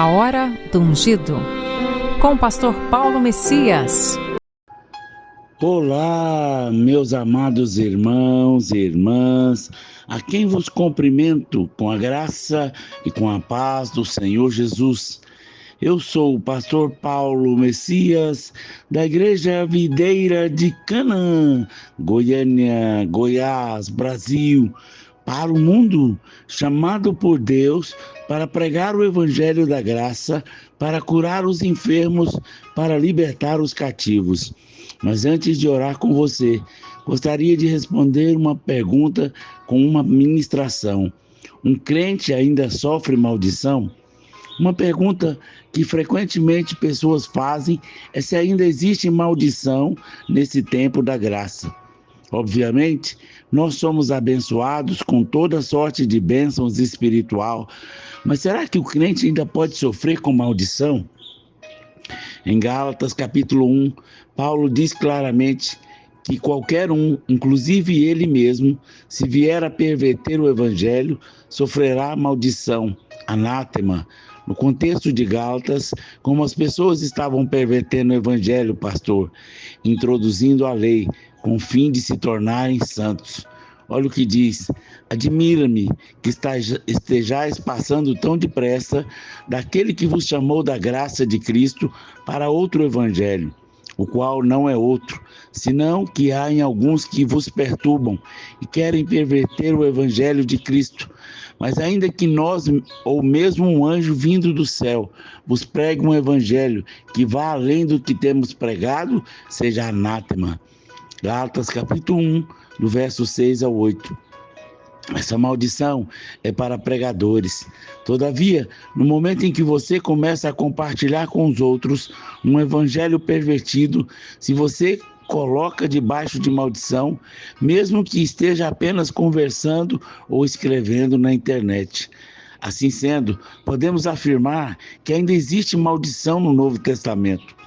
A Hora do Ungido, com o pastor Paulo Messias. Olá, meus amados irmãos e irmãs, a quem vos cumprimento com a graça e com a paz do Senhor Jesus. Eu sou o pastor Paulo Messias, da Igreja Videira de Canaã, Goiânia, Goiás, Brasil, para o mundo, chamado por Deus para pregar o Evangelho da Graça, para curar os enfermos, para libertar os cativos. Mas antes de orar com você, gostaria de responder uma pergunta com uma ministração. Um crente ainda sofre maldição? Uma pergunta que frequentemente pessoas fazem é se ainda existe maldição nesse tempo da graça. Obviamente, nós somos abençoados com toda sorte de bênçãos espiritual, mas será que o crente ainda pode sofrer com maldição? Em Gálatas capítulo 1, Paulo diz claramente que qualquer um, inclusive ele mesmo, se vier a perverter o evangelho, sofrerá maldição, anátema. No contexto de Gálatas, como as pessoas estavam pervertendo o evangelho, pastor, introduzindo a lei com o fim de se tornarem santos. Olha o que diz: admira-me que estejais passando tão depressa daquele que vos chamou da graça de Cristo para outro evangelho, o qual não é outro, senão que há em alguns que vos perturbam e querem perverter o evangelho de Cristo. Mas ainda que nós, ou mesmo um anjo vindo do céu, vos pregue um evangelho que vá além do que temos pregado, seja anátema. Gálatas capítulo 1, do verso 6 ao 8. Essa maldição é para pregadores. Todavia, no momento em que você começa a compartilhar com os outros um evangelho pervertido, se você coloca debaixo de maldição, mesmo que esteja apenas conversando ou escrevendo na internet. Assim sendo, podemos afirmar que ainda existe maldição no Novo Testamento.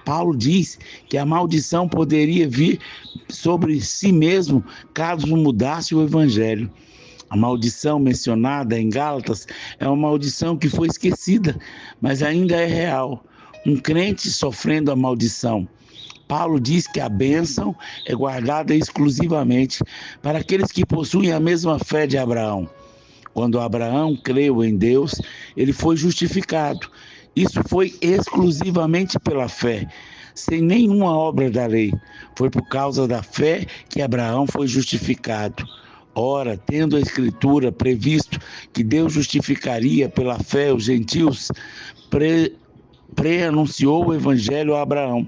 Paulo diz que a maldição poderia vir sobre si mesmo caso mudasse o evangelho. A maldição mencionada em Gálatas é uma maldição que foi esquecida, mas ainda é real. Um crente sofrendo a maldição. Paulo diz que a bênção é guardada exclusivamente para aqueles que possuem a mesma fé de Abraão. Quando Abraão creu em Deus, ele foi justificado. Isso foi exclusivamente pela fé, sem nenhuma obra da lei. Foi por causa da fé que Abraão foi justificado. Ora, tendo a Escritura previsto que Deus justificaria pela fé os gentios, pré-anunciou o Evangelho a Abraão.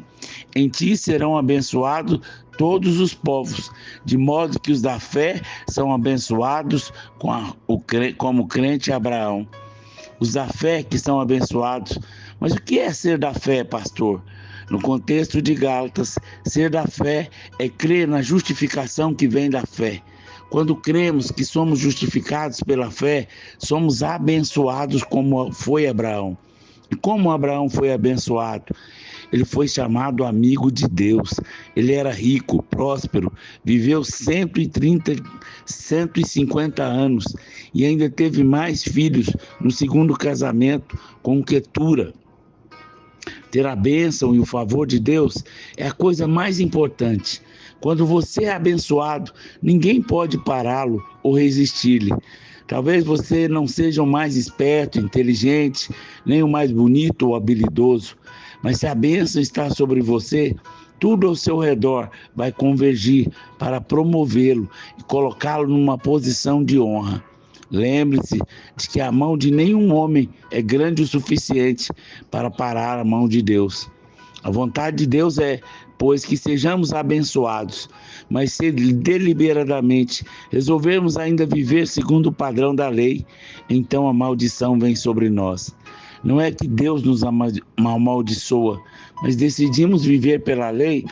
Em ti serão abençoados todos os povos, de modo que os da fé são abençoados como crente Abraão. Os da fé que são abençoados. Mas o que é ser da fé, pastor? No contexto de Gálatas, ser da fé é crer na justificação que vem da fé. Quando cremos que somos justificados pela fé, somos abençoados como foi Abraão. E como Abraão foi abençoado? Ele foi chamado amigo de Deus. Ele era rico, próspero, viveu 150 anos e ainda teve mais filhos no segundo casamento com Quetura. Ter a bênção e o favor de Deus é a coisa mais importante. Quando você é abençoado, ninguém pode pará-lo ou resistir-lhe. Talvez você não seja o mais esperto, inteligente, nem o mais bonito ou habilidoso, mas se a bênção está sobre você, tudo ao seu redor vai convergir para promovê-lo e colocá-lo numa posição de honra. Lembre-se de que a mão de nenhum homem é grande o suficiente para parar a mão de Deus. A vontade de Deus é, pois, que sejamos abençoados, mas se deliberadamente resolvermos ainda viver segundo o padrão da lei, então a maldição vem sobre nós. Não é que Deus nos amaldiçoa, mas decidimos viver pela lei,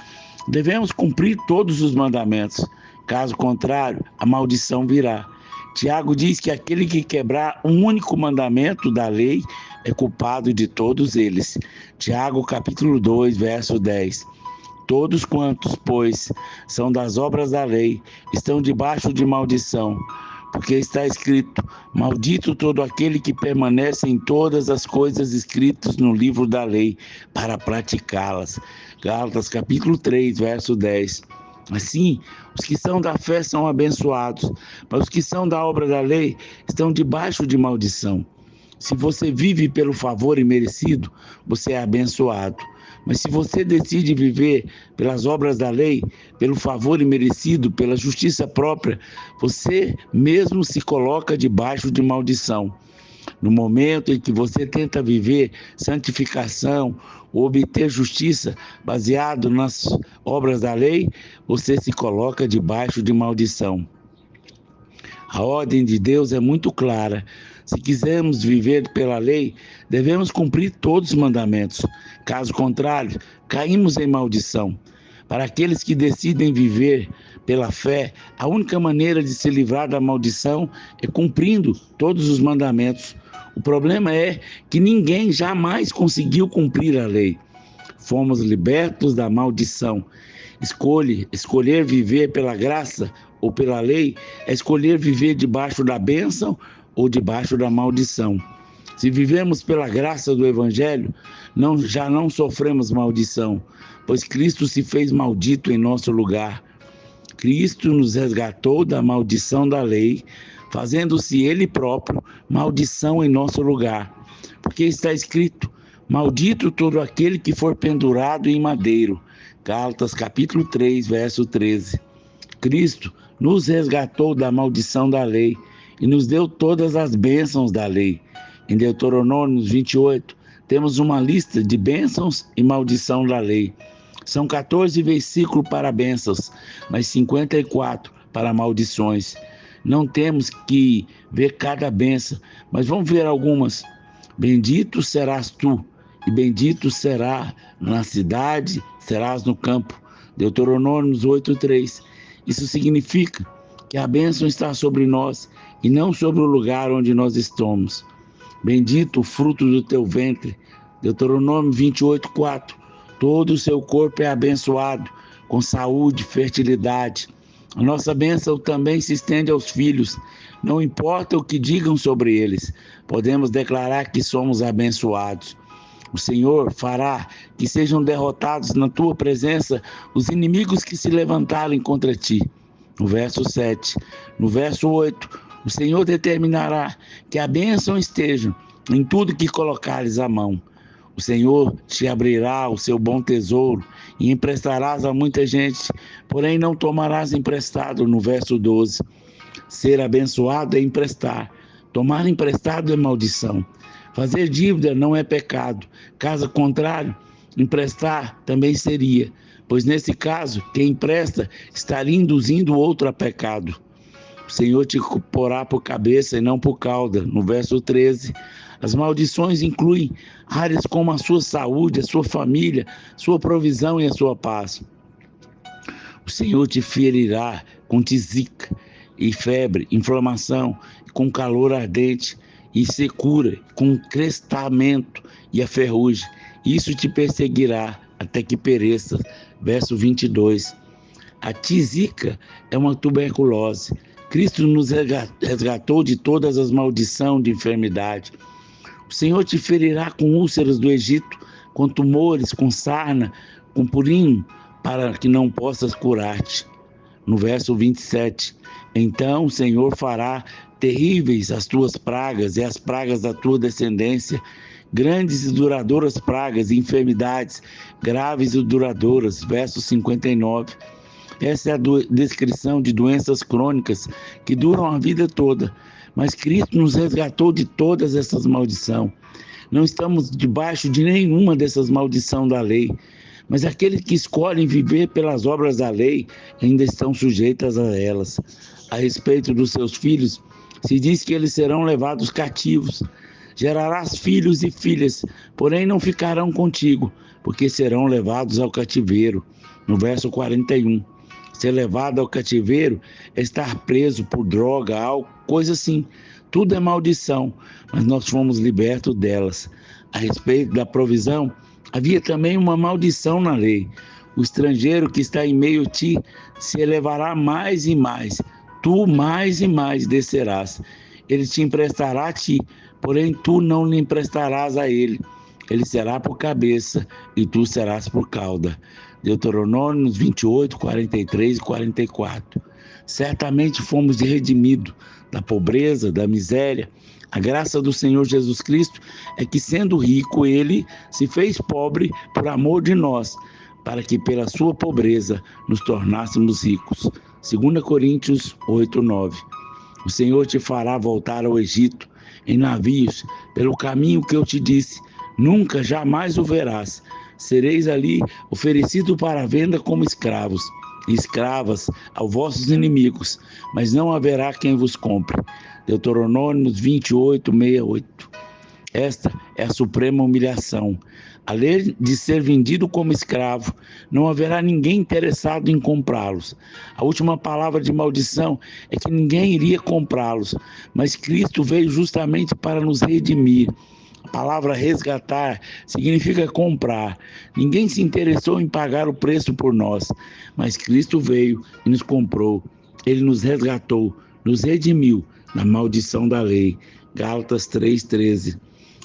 devemos cumprir todos os mandamentos. Caso contrário, a maldição virá. Tiago diz que aquele que quebrar um único mandamento da lei é culpado de todos eles. Tiago capítulo 2, verso 10. Todos quantos, pois, são das obras da lei, estão debaixo de maldição, porque está escrito: maldito todo aquele que permanece em todas as coisas escritas no livro da lei, para praticá-las. Gálatas capítulo 3, verso 10. Assim, os que são da fé são abençoados, mas os que são da obra da lei estão debaixo de maldição. Se você vive pelo favor imerecido, você é abençoado. Mas se você decide viver pelas obras da lei, pelo favor imerecido, pela justiça própria, você mesmo se coloca debaixo de maldição. No momento em que você tenta viver santificação ou obter justiça baseado nas obras da lei, você se coloca debaixo de maldição. A ordem de Deus é muito clara. Se quisermos viver pela lei, devemos cumprir todos os mandamentos. Caso contrário, caímos em maldição. Para aqueles que decidem viver pela fé, a única maneira de se livrar da maldição é cumprindo todos os mandamentos. O problema é que ninguém jamais conseguiu cumprir a lei. Fomos libertos da maldição. Escolher viver pela graça ou pela lei é escolher viver debaixo da bênção ou debaixo da maldição. Se vivemos pela graça do Evangelho, já não sofremos maldição, pois Cristo se fez maldito em nosso lugar. Cristo nos resgatou da maldição da lei, fazendo-se Ele próprio maldição em nosso lugar. Porque está escrito: maldito todo aquele que for pendurado em madeiro. Gálatas capítulo 3, verso 13. Cristo nos resgatou da maldição da lei e nos deu todas as bênçãos da lei. Em Deuteronômio 28, temos uma lista de bênçãos e maldição da lei. São 14 versículos para bênçãos, mas 54 para maldições. Não temos que ver cada bênção, mas vamos ver algumas. Bendito serás tu, e bendito será na cidade, serás no campo. Deuteronômio 8:3. Isso significa que a bênção está sobre nós e não sobre o lugar onde nós estamos. Bendito o fruto do teu ventre. Deuteronômio 28:4. Todo o seu corpo é abençoado, com saúde, fertilidade. A nossa bênção também se estende aos filhos. Não importa o que digam sobre eles, podemos declarar que somos abençoados. O Senhor fará que sejam derrotados na tua presença os inimigos que se levantarem contra ti. No verso 7. No verso 8, o Senhor determinará que a bênção esteja em tudo que colocares a mão. O Senhor te abrirá o seu bom tesouro e emprestarás a muita gente, porém não tomarás emprestado. No verso 12. Ser abençoado é emprestar. Tomar emprestado é maldição. Fazer dívida não é pecado. Caso contrário, emprestar também seria, pois nesse caso, quem empresta estaria induzindo o outro a pecado. O Senhor te porá por cabeça e não por cauda. No verso 13, as maldições incluem áreas como a sua saúde, a sua família, sua provisão e a sua paz. O Senhor te ferirá com tisica e febre, inflamação, com calor ardente e secura, com crestamento e a ferrugem. Isso te perseguirá até que pereça. Verso 22. A tisica é uma tuberculose. Cristo nos resgatou de todas as maldições de enfermidade. O Senhor te ferirá com úlceras do Egito, com tumores, com sarna, com purinho, para que não possas curar-te. No verso 27. Então o Senhor fará terríveis as tuas pragas e as pragas da tua descendência, grandes e duradouras pragas e enfermidades graves e duradouras. Verso 59. Essa é a descrição de doenças crônicas que duram a vida toda. Mas Cristo nos resgatou de todas essas maldições. Não estamos debaixo de nenhuma dessas maldições da lei. Mas aqueles que escolhem viver pelas obras da lei ainda estão sujeitos a elas. A respeito dos seus filhos, se diz que eles serão levados cativos. Gerarás filhos e filhas, porém não ficarão contigo, porque serão levados ao cativeiro. No verso 41. Ser levado ao cativeiro é estar preso por droga, álcool, coisa assim. Tudo é maldição, mas nós fomos libertos delas. A respeito da provisão, havia também uma maldição na lei. O estrangeiro que está em meio a ti se elevará mais e mais. tu mais e mais descerás. Ele te emprestará a ti, porém tu não lhe emprestarás a ele. Ele será por cabeça e tu serás por cauda. Deuteronômio 28, 43 e 44. Certamente fomos redimidos da pobreza, da miséria. A graça do Senhor Jesus Cristo é que, sendo rico, ele se fez pobre por amor de nós, para que pela sua pobreza nos tornássemos ricos. 2 Coríntios 8, 9. O Senhor te fará voltar ao Egito em navios, pelo caminho que eu te disse. Nunca, jamais o verás. Sereis ali oferecido para venda como escravos e escravas aos vossos inimigos, mas não haverá quem vos compre. Deuteronômio 28, 68. Esta é a suprema humilhação. Além de ser vendido como escravo, não haverá ninguém interessado em comprá-los. A última palavra de maldição é que ninguém iria comprá-los, mas Cristo veio justamente para nos redimir. A palavra resgatar significa comprar. Ninguém se interessou em pagar o preço por nós, mas Cristo veio e nos comprou. Ele nos resgatou, nos redimiu da maldição da lei. Gálatas 3,13.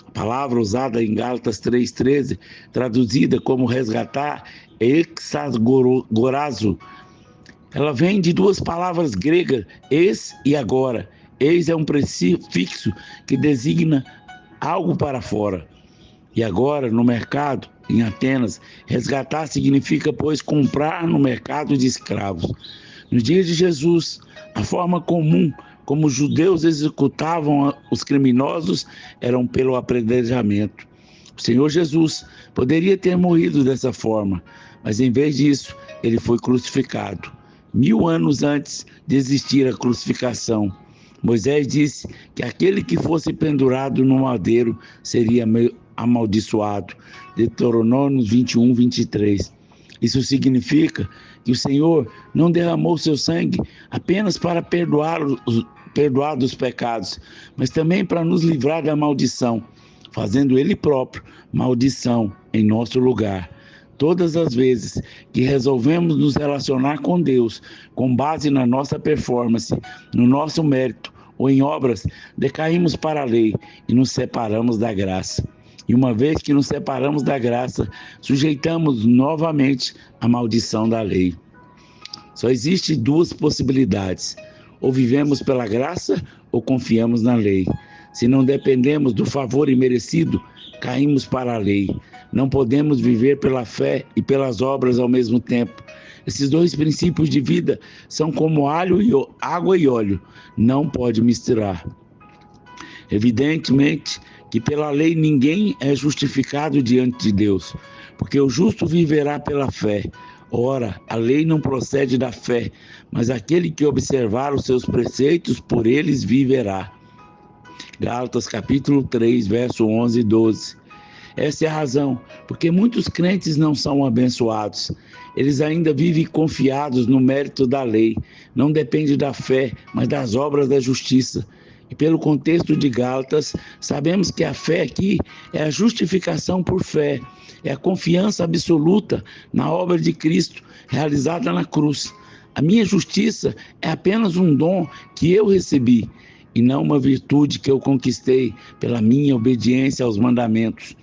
A palavra usada em Gálatas 3,13, traduzida como resgatar, é exagorazo. Ela vem de duas palavras gregas, ex e agora. Ex é um prefixo que designa algo para fora. E agora, no mercado, em Atenas, resgatar significa, pois, comprar no mercado de escravos. No dia de Jesus, a forma comum como os judeus executavam os criminosos eram pelo apedrejamento. O Senhor Jesus poderia ter morrido dessa forma, mas em vez disso, ele foi crucificado. 1000 anos antes de existir a crucificação, Moisés disse que aquele que fosse pendurado no madeiro seria amaldiçoado. Deuteronômio 21, 23. Isso significa que o Senhor não derramou seu sangue apenas para perdoar dos pecados, mas também para nos livrar da maldição, fazendo Ele próprio maldição em nosso lugar. Todas as vezes que resolvemos nos relacionar com Deus com base na nossa performance, no nosso mérito ou em obras, decaímos para a lei e nos separamos da graça. E uma vez que nos separamos da graça, sujeitamos novamente a maldição da lei. Só existem duas possibilidades: ou vivemos pela graça ou confiamos na lei. Se não dependemos do favor imerecido, caímos para a lei. Não podemos viver pela fé e pelas obras ao mesmo tempo. Esses dois princípios de vida são como água e óleo, não pode misturar. Evidentemente que pela lei ninguém é justificado diante de Deus, porque o justo viverá pela fé. Ora, a lei não procede da fé, mas aquele que observar os seus preceitos, por eles viverá. Gálatas capítulo 3, verso 11 e 12. Essa é a razão, porque muitos crentes não são abençoados. Eles ainda vivem confiados no mérito da lei. Não depende da fé, mas das obras da justiça. E pelo contexto de Gálatas, sabemos que a fé aqui é a justificação por fé. É a confiança absoluta na obra de Cristo realizada na cruz. A minha justiça é apenas um dom que eu recebi e não uma virtude que eu conquistei pela minha obediência aos mandamentos.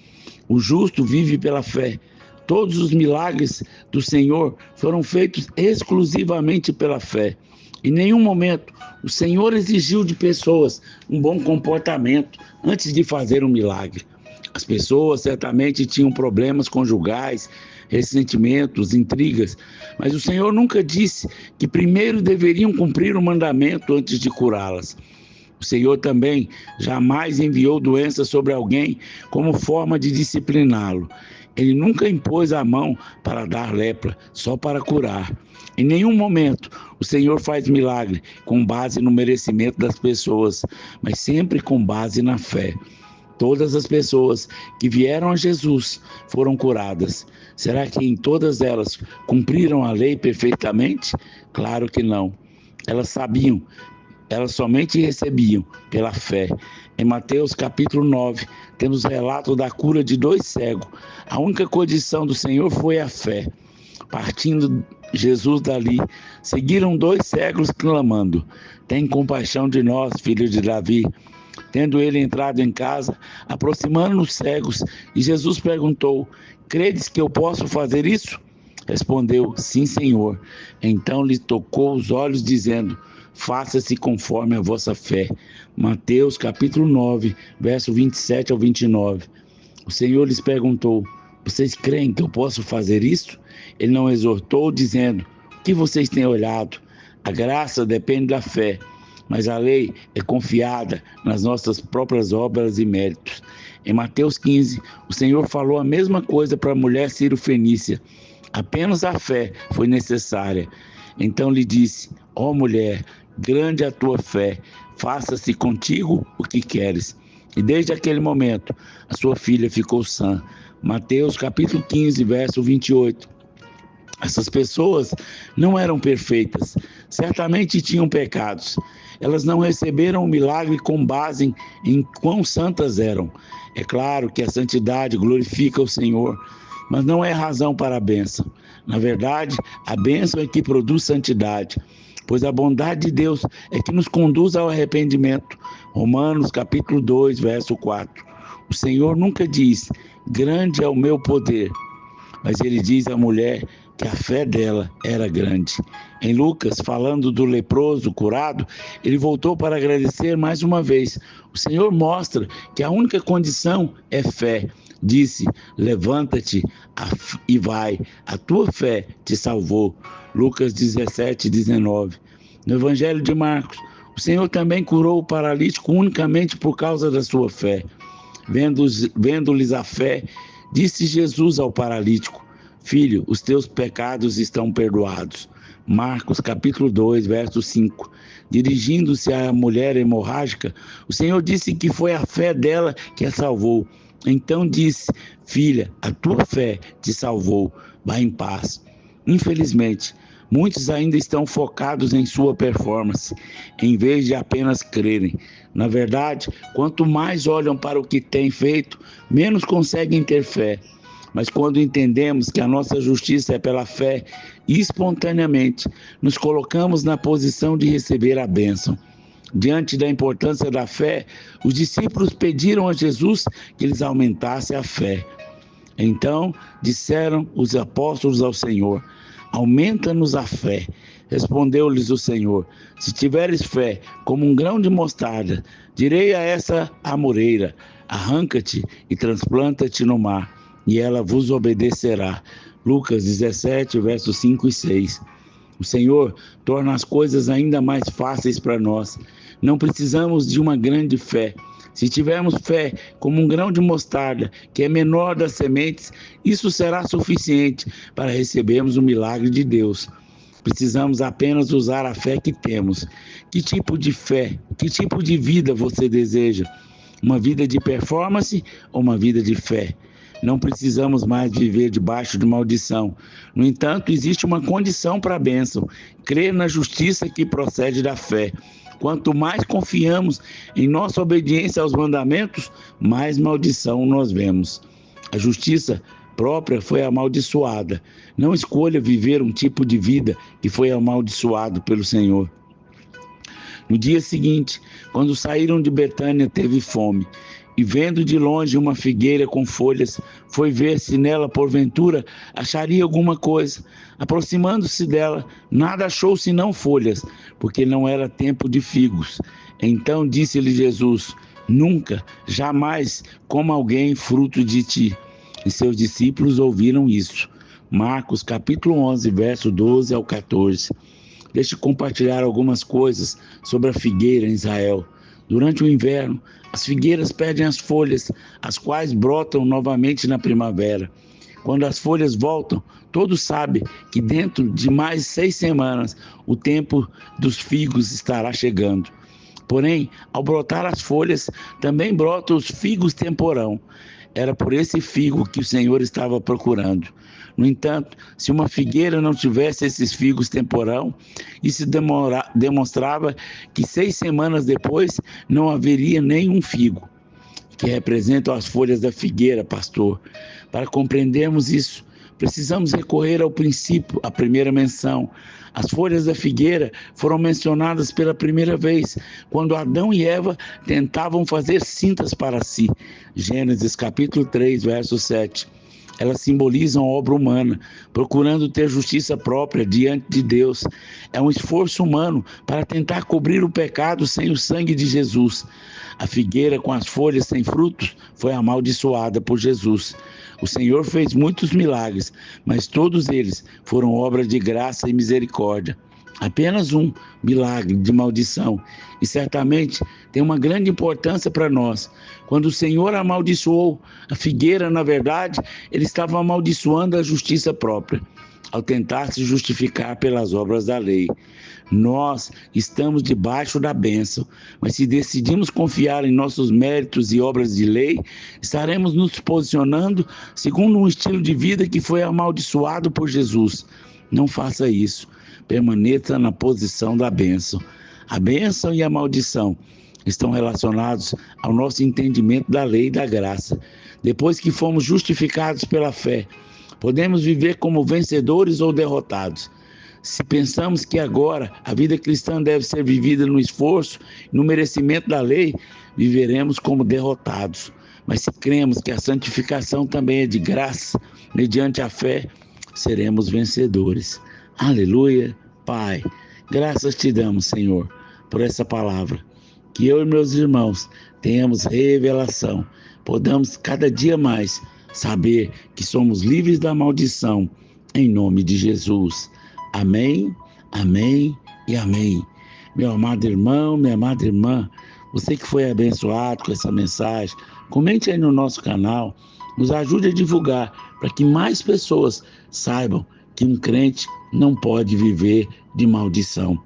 O justo vive pela fé. Todos os milagres do Senhor foram feitos exclusivamente pela fé. Em nenhum momento o Senhor exigiu de pessoas um bom comportamento antes de fazer um milagre. As pessoas certamente tinham problemas conjugais, ressentimentos, intrigas, mas o Senhor nunca disse que primeiro deveriam cumprir o mandamento antes de curá-las. O Senhor também jamais enviou doença sobre alguém como forma de discipliná-lo. Ele nunca impôs a mão para dar lepra, só para curar. Em nenhum momento o Senhor faz milagre com base no merecimento das pessoas, mas sempre com base na fé. Todas as pessoas que vieram a Jesus foram curadas. Será que em todas elas cumpriram a lei perfeitamente? Claro que não. Elas sabiam. Elas somente recebiam pela fé. Em Mateus capítulo 9, temos relato da cura de 2 cegos. A única condição do Senhor foi a fé. Partindo Jesus dali. Seguiram 2 cegos clamando: tem compaixão de nós, filho de Davi. Tendo ele entrado em casa, aproximando os cegos, e Jesus perguntou: credes que eu posso fazer isso? Respondeu: sim, Senhor. Então lhe tocou os olhos, dizendo: faça-se conforme a vossa fé. Mateus capítulo 9, verso 27 ao 29. O Senhor lhes perguntou: vocês creem que eu posso fazer isso? Ele não exortou, dizendo: o que vocês têm olhado? A graça depende da fé, mas a lei é confiada nas nossas próprias obras e méritos. Em Mateus 15, o Senhor falou a mesma coisa para a mulher Ciro-fenícia. Apenas a fé foi necessária. Então lhe disse: ó mulher, grande é a tua fé, faça-se contigo o que queres. E desde aquele momento, a sua filha ficou sã. Mateus capítulo 15, verso 28. Essas pessoas não eram perfeitas, certamente tinham pecados. Elas não receberam o milagre com base em quão santas eram. É claro que a santidade glorifica o Senhor, mas não é razão para a bênção. Na verdade, a bênção é que produz santidade, pois a bondade de Deus é que nos conduz ao arrependimento. Romanos capítulo 2, verso 4. O Senhor nunca diz: grande é o meu poder, mas ele diz à mulher que a fé dela era grande. Em Lucas, falando do leproso curado, ele voltou para agradecer mais uma vez. O Senhor mostra que a única condição é fé. Disse: levanta-te e vai, a tua fé te salvou. Lucas 17, 19. No Evangelho de Marcos, o Senhor também curou o paralítico unicamente por causa da sua fé. Vendo-lhes a fé, disse Jesus ao paralítico: filho, os teus pecados estão perdoados. Marcos capítulo 2, verso 5. Dirigindo-se à mulher hemorrágica, o Senhor disse que foi a fé dela que a salvou. Então disse: filha, a tua fé te salvou, vá em paz. Infelizmente, muitos ainda estão focados em sua performance, em vez de apenas crerem. Na verdade, quanto mais olham para o que têm feito, menos conseguem ter fé. Mas quando entendemos que a nossa justiça é pela fé, espontaneamente nos colocamos na posição de receber a bênção. Diante da importância da fé, os discípulos pediram a Jesus que lhes aumentasse a fé. Então disseram os apóstolos ao Senhor: aumenta-nos a fé. Respondeu-lhes o Senhor: se tiveres fé como um grão de mostarda, direi a essa amoreira: arranca-te e transplanta-te no mar, e ela vos obedecerá. Lucas 17, versos 5 e 6. O Senhor torna as coisas ainda mais fáceis para nós. Não precisamos de uma grande fé. Se tivermos fé como um grão de mostarda, que é menor das sementes, isso será suficiente para recebermos o milagre de Deus. Precisamos apenas usar a fé que temos. Que tipo de fé, que tipo de vida você deseja? Uma vida de performance ou uma vida de fé? Não precisamos mais viver debaixo de maldição. No entanto, existe uma condição para a bênção: crer na justiça que procede da fé. Quanto mais confiamos em nossa obediência aos mandamentos, mais maldição nós vemos. A justiça própria foi amaldiçoada. Não escolha viver um tipo de vida que foi amaldiçoado pelo Senhor. No dia seguinte, quando saíram de Betânia, teve fome. E vendo de longe uma figueira com folhas, foi ver se nela, porventura, acharia alguma coisa. Aproximando-se dela, nada achou senão folhas, porque não era tempo de figos. Então disse-lhe Jesus: nunca, jamais coma alguém fruto de ti. E seus discípulos ouviram isso. Marcos capítulo 11, verso 12 ao 14. Deixe compartilhar algumas coisas sobre a figueira em Israel. Durante o inverno, as figueiras perdem as folhas, as quais brotam novamente na primavera. Quando as folhas voltam, todos sabem que dentro de mais 6 semanas o tempo dos figos estará chegando. Porém, ao brotar as folhas, também brotam os figos temporão. Era por esse figo que o Senhor estava procurando. No entanto, se uma figueira não tivesse esses figos temporão, isso demonstrava que 6 semanas depois não haveria nenhum figo, que representam as folhas da figueira, pastor. Para compreendermos isso, precisamos recorrer ao princípio, à primeira menção. As folhas da figueira foram mencionadas pela primeira vez, quando Adão e Eva tentavam fazer cintas para si. Gênesis capítulo 3, verso 7. Elas simbolizam a obra humana, procurando ter justiça própria diante de Deus. É um esforço humano para tentar cobrir o pecado sem o sangue de Jesus. A figueira com as folhas sem frutos foi amaldiçoada por Jesus. O Senhor fez muitos milagres, mas todos eles foram obra de graça e misericórdia. Apenas um milagre de maldição, e certamente tem uma grande importância para nós. Quando o Senhor amaldiçoou a figueira, na verdade, ele estava amaldiçoando a justiça própria, ao tentar se justificar pelas obras da lei. Nós estamos debaixo da bênção, mas se decidimos confiar em nossos méritos e obras de lei, estaremos nos posicionando segundo um estilo de vida que foi amaldiçoado por Jesus. Não faça isso. Permaneça na posição da bênção. A bênção e a maldição estão relacionados ao nosso entendimento da lei e da graça. Depois que fomos justificados pela fé, podemos viver como vencedores ou derrotados. Se pensamos que agora a vida cristã deve ser vivida no esforço e no merecimento da lei, viveremos como derrotados. Mas se cremos que a santificação também é de graça, mediante a fé, seremos vencedores. Aleluia, Pai, graças te damos, Senhor, por essa palavra. Que eu e meus irmãos tenhamos revelação, podamos cada dia mais saber que somos livres da maldição, em nome de Jesus. Amém, amém e amém. Meu amado irmão, minha amada irmã, você que foi abençoado com essa mensagem, comente aí no nosso canal, nos ajude a divulgar, para que mais pessoas saibam que um crente não pode viver de maldição.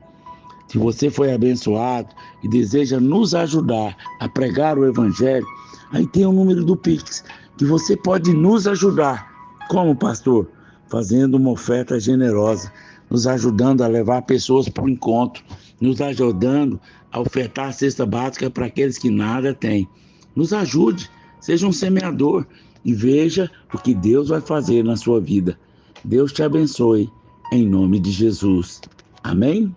Se você foi abençoado e deseja nos ajudar a pregar o Evangelho, aí tem o número do Pix, que você pode nos ajudar. Como, pastor? Fazendo uma oferta generosa, nos ajudando a levar pessoas para o encontro, nos ajudando a ofertar a cesta básica para aqueles que nada têm. Nos ajude, seja um semeador e veja o que Deus vai fazer na sua vida. Deus te abençoe, em nome de Jesus. Amém?